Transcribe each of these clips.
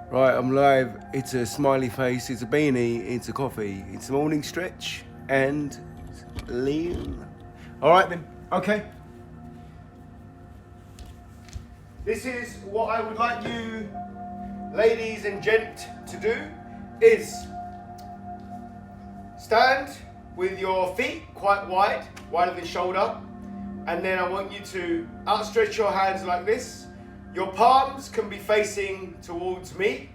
Right, I'm live. It's a smiley face, it's a beanie, it's a coffee, it's a morning stretch, and lean. All right then, okay. This is what I would like you, ladies and gent, to do, is stand with your feet quite wide, wider than shoulder, and then I want you to outstretch your hands like this. Your palms can be facing towards me,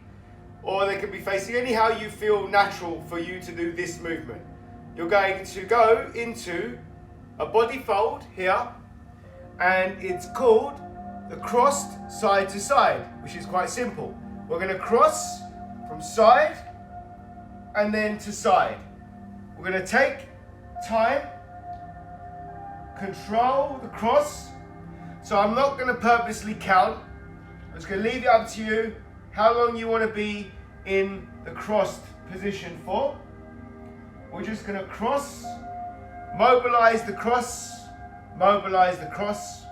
or they can be facing anyhow you feel natural for you to do this movement. You're going to go into a body fold here, and it's called the crossed side to side, which is quite simple. We're going to cross from side and then to side. We're going to take time, control the cross. So I'm not going to purposely count. I'm just going to leave it up to you how long you want to be in the crossed position for. We're just going to cross, mobilize the cross, mobilize the cross.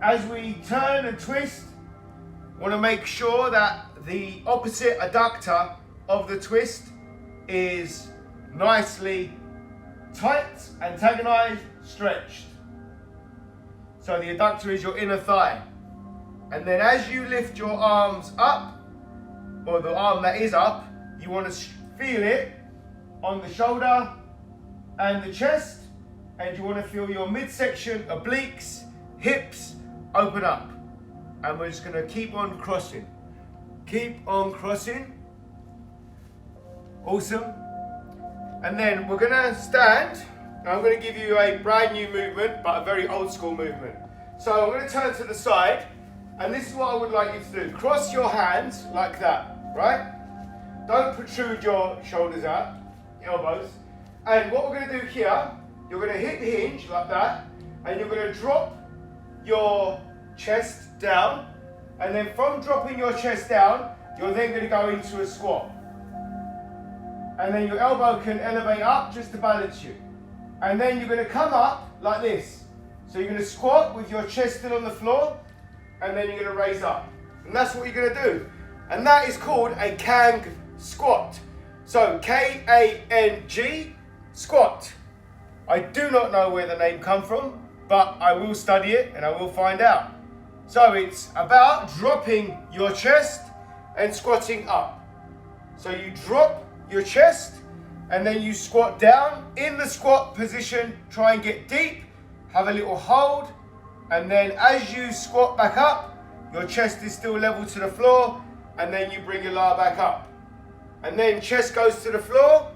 As we turn and twist, want to make sure that the opposite adductor of the twist is nicely tight, antagonized, stretched. So the adductor is your inner thigh. And then as you lift your arms up, or the arm that is up, you want to feel it on the shoulder and the chest, and you want to feel your midsection, obliques, hips open up. And we're just going to keep on crossing. Keep on crossing. Awesome. And then we're going to stand. I'm going to give you a brand new movement, but a very old school movement. So I'm going to turn to the side, and this is what I would like you to do. Cross your hands like that, right? Don't protrude your shoulders out, elbows. And what we're going to do here, you're going to hit the hinge like that, and you're going to drop your chest down, and then from dropping your chest down, you're then going to go into a squat. And then your elbow can elevate up just to balance you. And then you're going to come up like this. So you're going to squat with your chest still on the floor, and then you're going to raise up. And that's what you're going to do. And that is called a Kang Squat. So K-A-N-G, squat. I do not know where the name come from, but I will study it and I will find out. So it's about dropping your chest and squatting up. So you drop your chest, and then you squat down. In the squat position, try and get deep, have a little hold, and then as you squat back up, your chest is still level to the floor, and then you bring your lower back up. And then chest goes to the floor,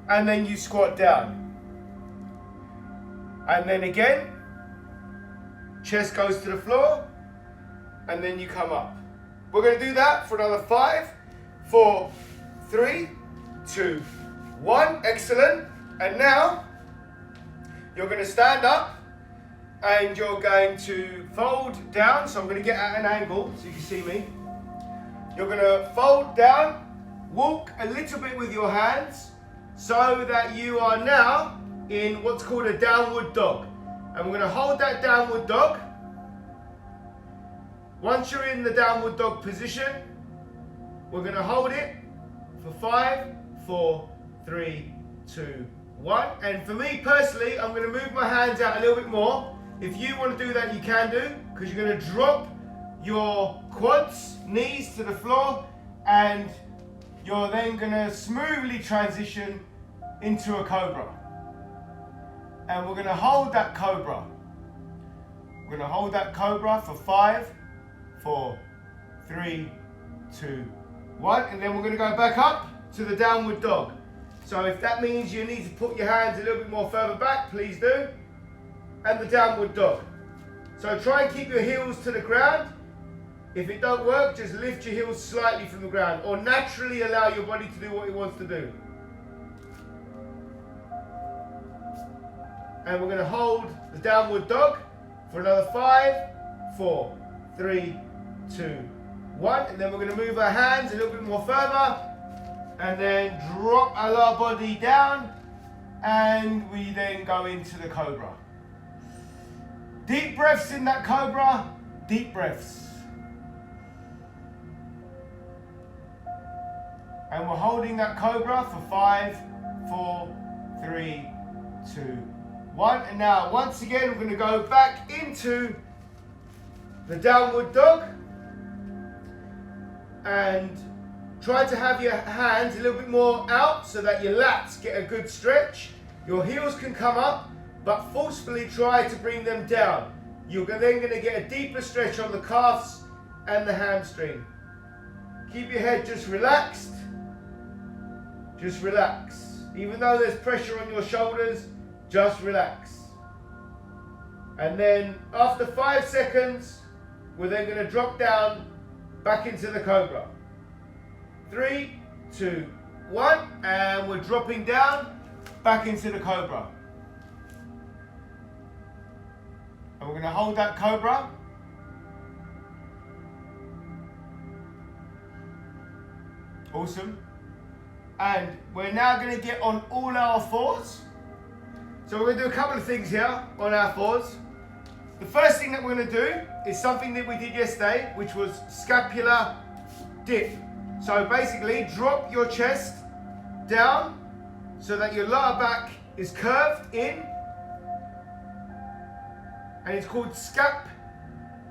and then you squat down. And then again, chest goes to the floor, and then you come up. We're going to do that for another 5, 4, 3, 2, 1. Excellent. And now you're going to stand up and you're going to fold down. So I'm going to get at an angle so you can see me. You're going to fold down, walk a little bit with your hands so that you are now in what's called a downward dog. And we're going to hold that downward dog. Once you're in the downward dog position, we're going to hold it for 5, 4, 3, 2, 1. And for me personally, I'm going to move my hands out a little bit more. If you want to do that, you can do, because you're going to drop your quads, knees to the floor, and you're then going to smoothly transition into a Cobra. And we're going to hold that Cobra. We're going to hold that Cobra for 5, 4, 3, 2, 1. And then we're going to go back up to the downward dog. So if that means you need to put your hands a little bit more further back, please do. And the downward dog. So try and keep your heels to the ground. If it don't work, just lift your heels slightly from the ground, or naturally allow your body to do what it wants to do. And we're going to hold the downward dog for another 5, 4, 3, 2, 1. And then we're going to move our hands a little bit more further, and then drop our lower body down, and we then go into the Cobra. Deep breaths in that Cobra, deep breaths. And we're holding that Cobra for 5, 4, 3, 2, 1. And now, once again, we're going to go back into the downward dog. And try to have your hands a little bit more out so that your lats get a good stretch. Your heels can come up, but forcefully try to bring them down. You're then going to get a deeper stretch on the calves and the hamstring. Keep your head just relaxed. Just relax. Even though there's pressure on your shoulders, just relax. And then after 5 seconds, we're then going to drop down back into the Cobra. 3, 2, 1, and we're dropping down back into the Cobra. And we're going to hold that Cobra. Awesome. And we're now going to get on all our fours. So we're going to do a couple of things here on our fours. The first thing that we're going to do is something that we did yesterday, which was scapular dip. So basically, drop your chest down so that your lower back is curved in. And it's called Scap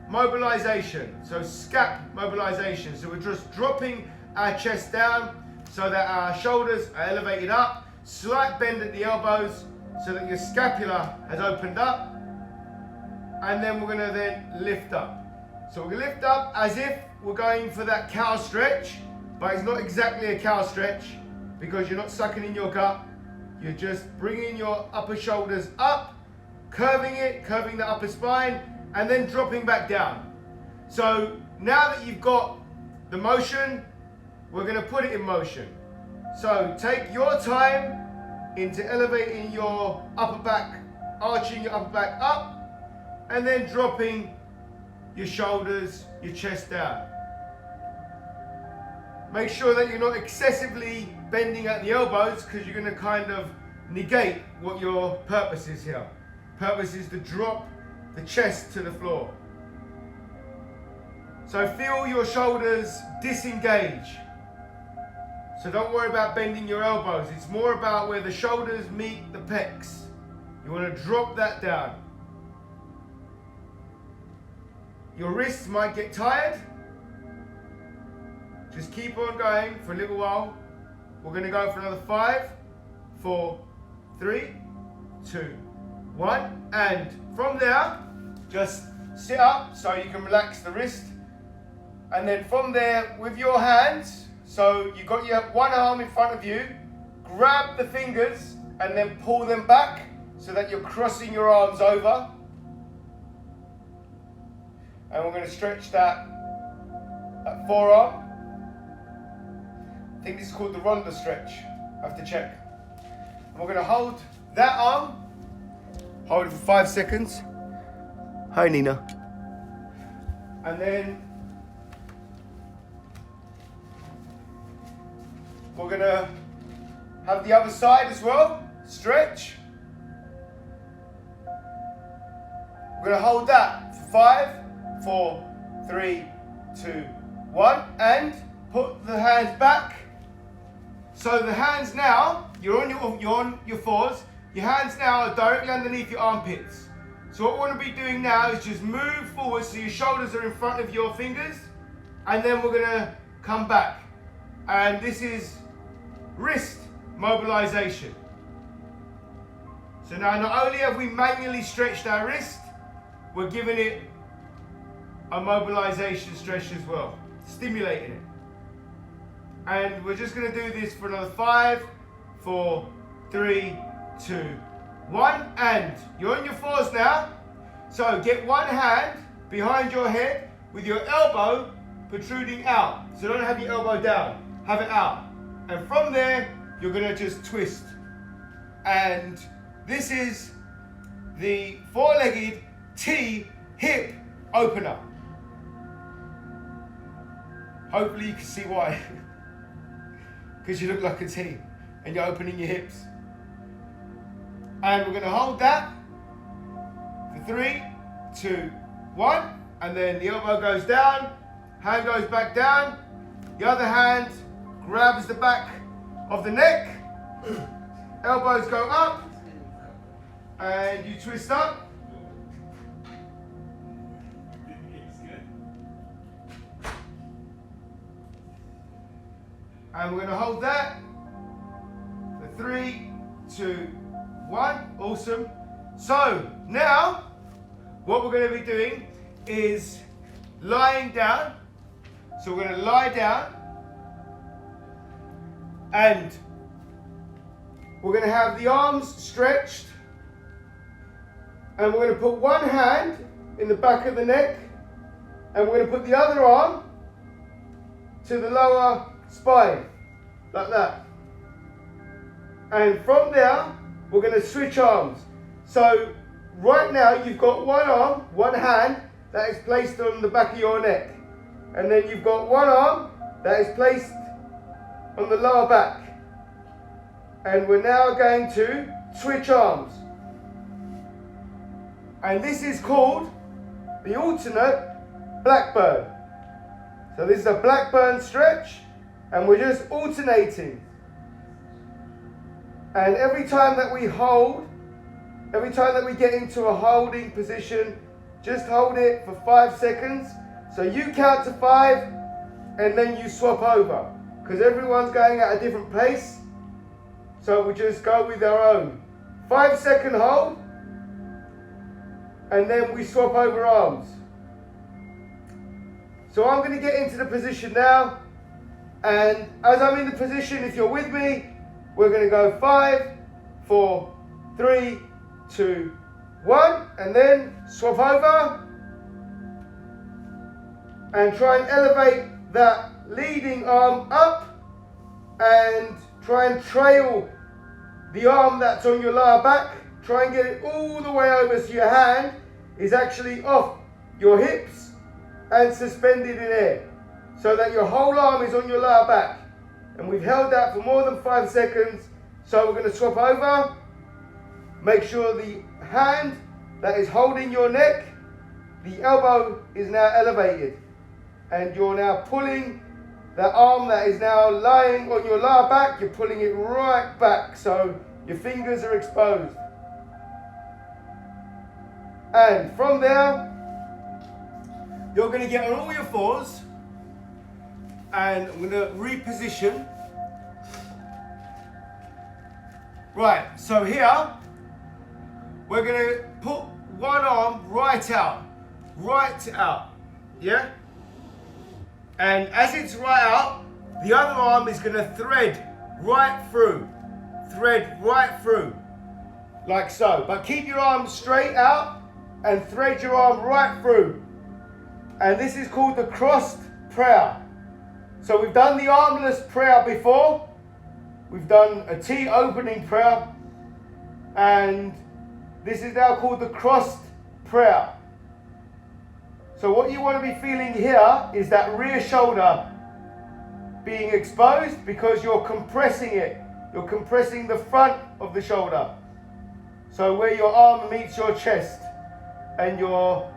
Mobilization. So Scap Mobilization. So we're just dropping our chest down so that our shoulders are elevated up. Slight bend at the elbows so that your scapula has opened up. And then we're going to then lift up. So we're going to lift up as if we're going for that cow stretch, but it's not exactly a cow stretch because you're not sucking in your gut. You're just bringing your upper shoulders up, curving it, curving the upper spine, and then dropping back down. So now that you've got the motion, we're going to put it in motion. So take your time into elevating your upper back, arching your upper back up, and then dropping your shoulders, your chest down. Make sure that you're not excessively bending at the elbows because you're going to kind of negate what your purpose is here. Purpose is to drop the chest to the floor. So feel your shoulders disengage. So don't worry about bending your elbows. It's more about where the shoulders meet the pecs. You want to drop that down. Your wrists might get tired. Just keep on going for a little while. We're going to go for another 5, 4, 3, 2, 1. And from there, just sit up so you can relax the wrist. And then from there, with your hands, so you've got your one arm in front of you, grab the fingers and then pull them back so that you're crossing your arms over. And we're going to stretch that forearm. I think this is called the Ronda Stretch. I have to check. And we're going to hold that arm. Hold it for 5 seconds. Hi, Nina. And then we're going to have the other side as well. Stretch. We're going to hold that for 5, 4, 3, 2, 1. And put the hands back. So the hands now, you're on your fours. Your hands now are directly underneath your armpits. So what we want to be doing now is just move forward so your shoulders are in front of your fingers. And then we're going to come back. And this is wrist mobilization. So now not only have we manually stretched our wrist, we're giving it a mobilization stretch as well, stimulating it. And we're just going to do this for another 5, 4, 3, 2, 1. And you're on your fours now. So get one hand behind your head with your elbow protruding out. So don't have your elbow down, have it out. And from there, you're going to just twist. And this is the four-legged T hip opener. Hopefully you can see why. Because you look like a T and you're opening your hips. And we're going to hold that for 3, 2, 1. And then the elbow goes down, hand goes back down. The other hand grabs the back of the neck, elbows go up, and you twist up. And we're going to hold that for 3, 2, 1. Awesome. So now what we're going to be doing is lying down. So we're going to lie down and we're going to have the arms stretched, and we're going to put one hand in the back of the neck, and we're going to put the other arm to the lower spine, like that. And from there, we're going to switch arms. So right now, you've got one arm, one hand that is placed on the back of your neck. And then you've got one arm that is placed on the lower back. And we're now going to switch arms. And this is called the alternate Blackbird. So this is a Blackbird stretch, and we're just alternating. And every time that we hold, every time that we get into a holding position, just hold it for 5 seconds. So you count to 5, and then you swap over, because everyone's going at a different pace. So we just go with our own. 5-second hold, and then we swap over arms. So I'm going to get into the position now, and as I'm in the position, if you're with me, we're going to go 5, 4, 3, 2, 1, and then swap over, and try and elevate that leading arm up, and try and trail the arm that's on your lower back. Try and get it all the way over so your hand is actually off your hips and suspended in air, so that your whole arm is on your lower back. And we've held that for more than 5 seconds. So we're going to swap over. Make sure the hand that is holding your neck, the elbow is now elevated, and you're now pulling the arm that is now lying on your lower back, you're pulling it right back so your fingers are exposed. And from there, you're going to get on all your fours, and I'm going to reposition. Right, so here, we're going to put one arm right out, yeah? And as it's right out, the other arm is going to thread right through, like so. But keep your arm straight out and thread your arm right through. And this is called the crossed prayer. So we've done the armless prayer before. We've done a T opening prayer. And this is now called the crossed prayer. So what you want to be feeling here is that rear shoulder being exposed, because you're compressing it. You're compressing the front of the shoulder. So where your arm meets your chest, and your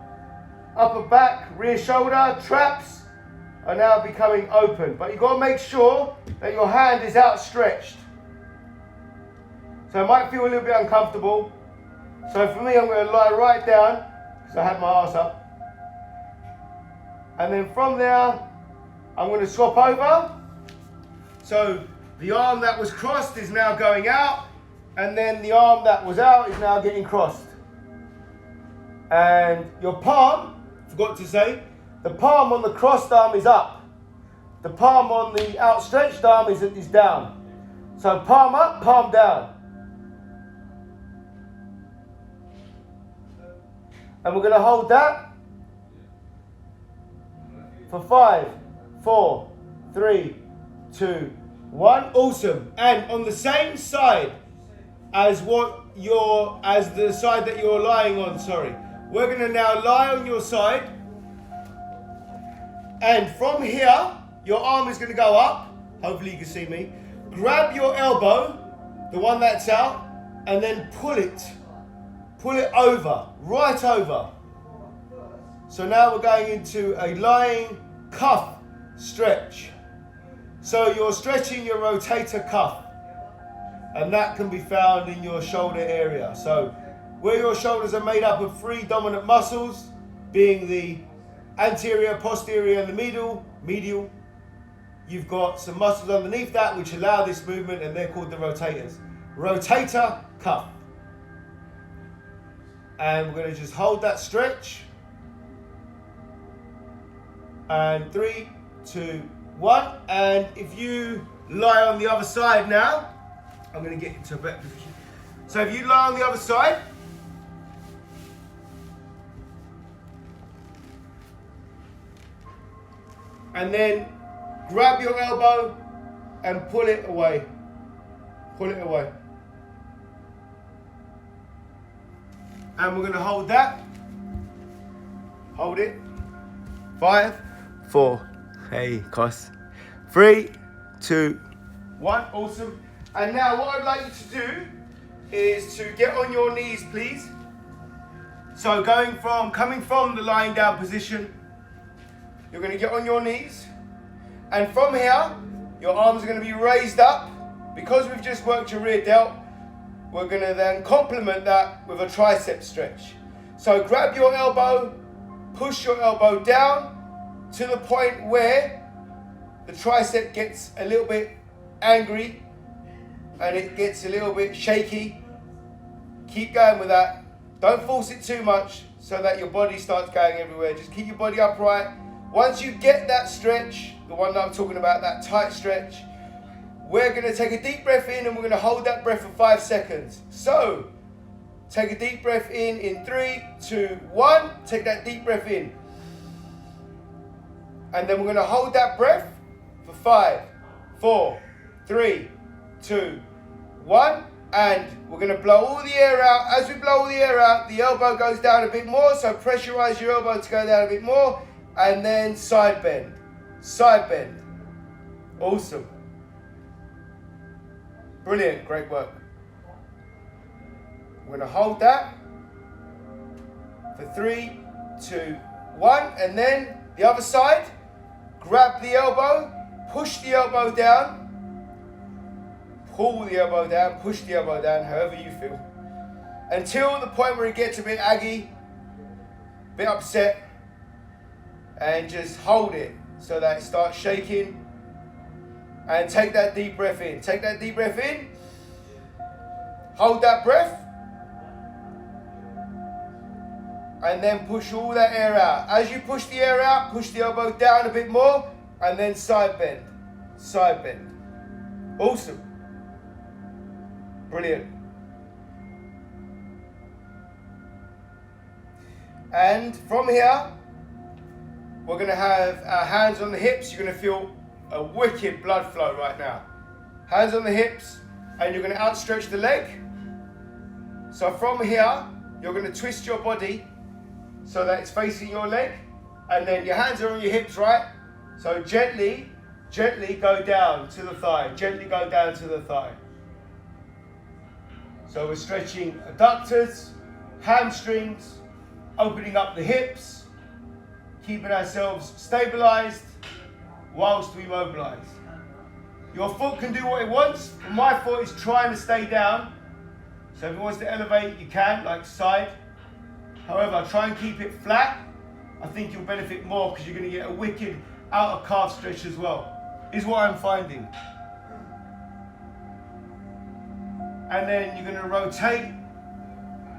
upper back, rear shoulder, traps are now becoming open. But you've got to make sure that your hand is outstretched. So it might feel a little bit uncomfortable. So for me, I'm going to lie right down, because I had my arse up. And then from there, I'm going to swap over. So the arm that was crossed is now going out, and then the arm that was out is now getting crossed. And your palm, forgot to say, the palm on the crossed arm is up. The palm on the outstretched arm is down. So palm up, palm down. And we're going to hold that for 5, 4, 3, 2, 1. Awesome. And on the same side as the side that you're lying on, we're going to now lie on your side. And from here, your arm is going to go up. Hopefully you can see me. Grab your elbow, the one that's out, and then pull it. Pull it over, right over. So now we're going into a lying cuff stretch. So you're stretching your rotator cuff, and that can be found in your shoulder area. So where your shoulders are made up of 3 dominant muscles, being the anterior, posterior, and the medial, you've got some muscles underneath that which allow this movement, and they're called the rotators. Rotator cuff. And we're going to just hold that stretch. And 3, 2, 1. And if you lie on the other side now, I'm going to get into a better position. So if you lie on the other side, and then grab your elbow and pull it away. Pull it away. And we're going to hold that. Hold it. 5, 4. Hey, Cos. 3, 2, 1. Awesome. And now what I'd like you to do is to get on your knees, please. So coming from the lying down position, you're going to get on your knees. And from here, your arms are going to be raised up. Because we've just worked your rear delt, we're going to then complement that with a tricep stretch. So grab your elbow, push your elbow down to the point where the tricep gets a little bit angry and it gets a little bit shaky. Keep going with that. Don't force it too much so that your body starts going everywhere. Just keep your body upright. Once you get that stretch, the one that I'm talking about, that tight stretch, we're going to take a deep breath in and we're going to hold that breath for 5 seconds. So, take a deep breath in 3, 2, 1. Take that deep breath in. And then we're going to hold that breath for 5, 4, 3, 2, 1. And we're going to blow all the air out. As we blow all the air out, the elbow goes down a bit more. So pressurize your elbow to go down a bit more. And then side bend. Side bend. Awesome. Brilliant. Great work. We're going to hold that for 3, 2, 1. And then the other side. Grab the elbow. Push the elbow down. Pull the elbow down, push the elbow down, however you feel. Until the point where it gets a bit aggy, a bit upset, and just hold it so that it starts shaking. And take that deep breath in. Take that deep breath in. Hold that breath. And then push all that air out. As you push the air out, push the elbow down a bit more, and then side bend. Side bend. Awesome. Brilliant. And from here, we're going to have our hands on the hips. You're going to feel a wicked blood flow right now. Hands on the hips, and you're going to outstretch the leg. So from here, you're going to twist your body so that it's facing your leg, and then your hands are on your hips, right? So gently go down to the thigh. Gently go down to the thigh. So we're stretching adductors, hamstrings, opening up the hips, keeping ourselves stabilized whilst we mobilize. Your foot can do what it wants. My foot is trying to stay down. So if it wants to elevate, you can, like side. However, try and keep it flat. I think you'll benefit more because you're going to get a wicked outer calf stretch as well, is what I'm finding. And then you're going to rotate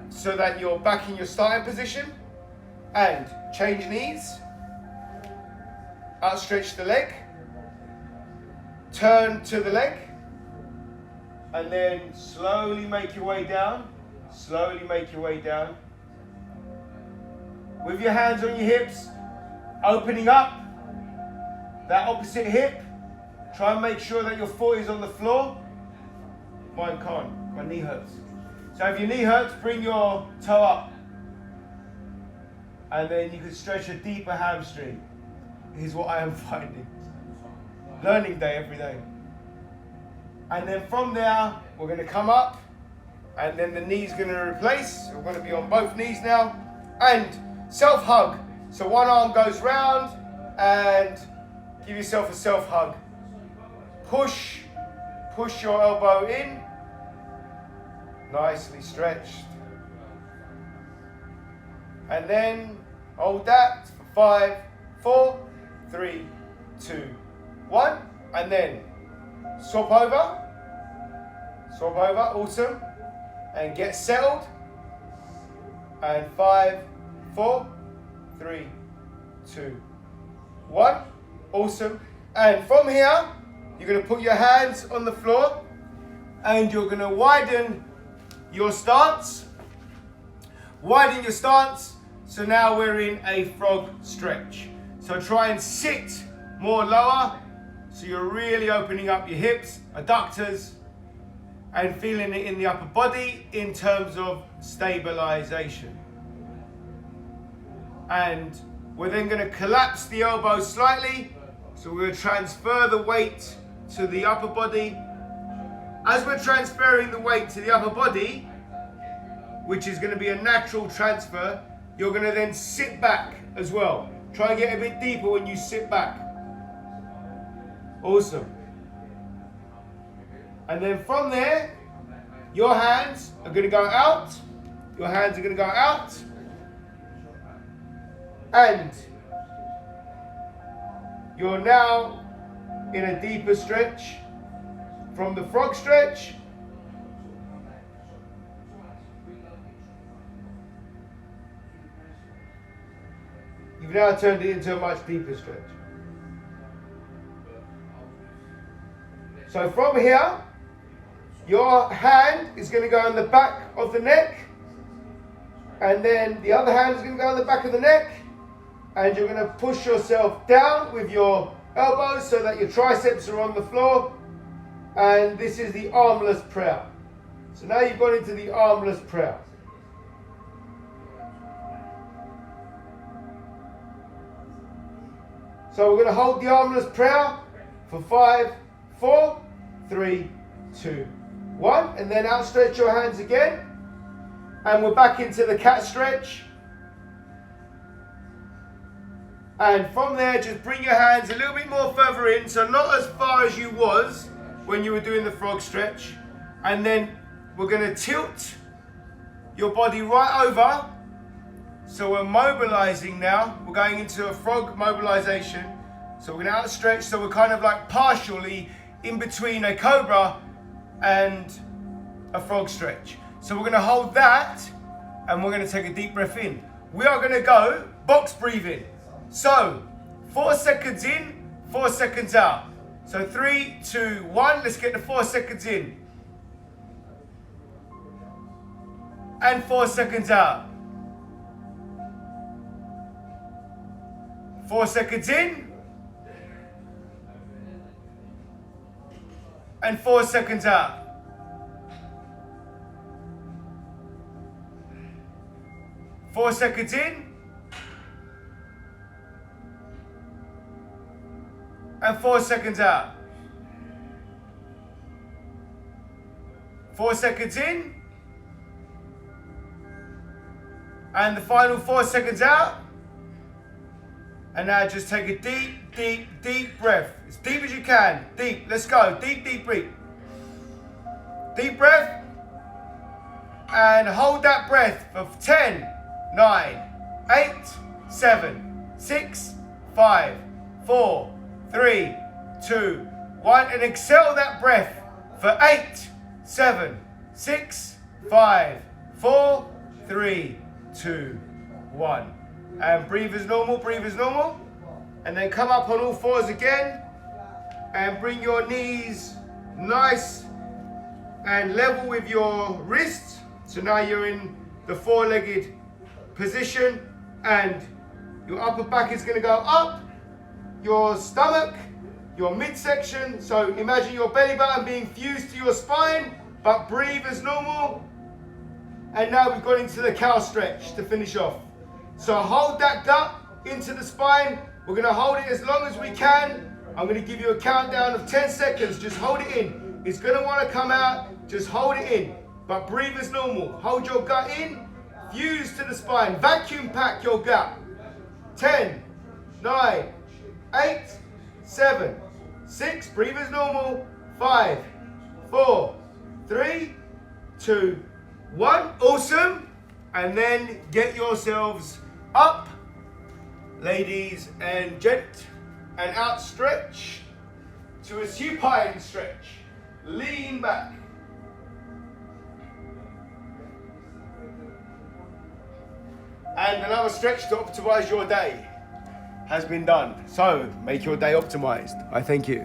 so that you're back in your starting position and change knees, outstretch the leg, turn to the leg, and then slowly make your way down, slowly make your way down. With your hands on your hips, opening up that opposite hip, try and make sure that your foot is on the floor. Mine can't. My knee hurts. So if your knee hurts, bring your toe up. And then you can stretch a deeper hamstring. Is what I am finding. Learning day every day. And then from there, we're going to come up. And then the knee's going to replace. We're going to be on both knees now. And self-hug. So one arm goes round and give yourself a self-hug. push your elbow in, nicely stretched. And then hold that for 5, 4, 3, 2, 1. And then swap over, awesome. And get settled. And 5, 4, 3, 2, 1. Awesome. And from here, you're going to put your hands on the floor and you're going to widen your stance. Widen your stance. So now we're in a frog stretch. So try and sit more lower. So you're really opening up your hips, adductors, and feeling it in the upper body in terms of stabilization. And we're then going to collapse the elbows slightly. So we're going to transfer the weight to the upper body. As we're transferring the weight to the upper body, which is going to be a natural transfer, you're going to then sit back as well. Try and get a bit deeper when you sit back. Awesome. And then from there, your hands are going to go out. Your hands are going to go out. And you're now in a deeper stretch from the frog stretch. You've now turned it into a much deeper stretch. So from here, your hand is going to go on the back of the neck, and then the other hand is going to go on the back of the neck, and you're going to push yourself down with your elbows so that your triceps are on the floor, and this is the armless prayer. So now you've gone into the armless prayer. So we're going to hold the armless prayer for 5, 4, 3, 2, 1, and then outstretch your hands again, and we're back into the cat stretch. And from there, just bring your hands a little bit more further in, so not as far as you was when you were doing the frog stretch. And then we're going to tilt your body right over. So we're mobilizing now. We're going into a frog mobilization. So we're going to outstretch, so we're kind of like partially in between a cobra and a frog stretch. So we're going to hold that, and we're going to take a deep breath in. We are going to go box breathing. So 4 seconds in, 4 seconds out. So 3, 2, 1. Let's get the 4 seconds in. And 4 seconds out. 4 seconds in. And 4 seconds out. 4 seconds in. And 4 seconds out. 4 seconds in. And the final 4 seconds out. And now just take a deep, deep, deep breath. As deep as you can. Deep. Let's go. Deep, deep breath. Deep breath. And hold that breath for 10, 9, 8, 7, 6, 5, 4, 3, 2, 1. And exhale that breath for 8, 7, 6, 5, 4, 3, 2, 1. And breathe as normal, breathe as normal. And then come up on all fours again. And bring your knees nice and level with your wrists. So now you're in the four-legged position. And your upper back is going to go up. Your stomach, your midsection. So imagine your belly button being fused to your spine. But breathe as normal. And now we've gone into the cow stretch to finish off. So hold that gut into the spine. We're going to hold it as long as we can. I'm going to give you a countdown of 10 seconds. Just hold it in. It's going to want to come out. Just hold it in. But breathe as normal. Hold your gut in. Fuse to the spine. Vacuum pack your gut. 10, 9, 8, 7, 6, breathe as normal, 5, 4, 3, 2, 1, awesome. And then get yourselves up, ladies and gent, and out stretch to a supine stretch. Lean back. And another stretch to optimize your day has been done. So make your day optimized. I thank you.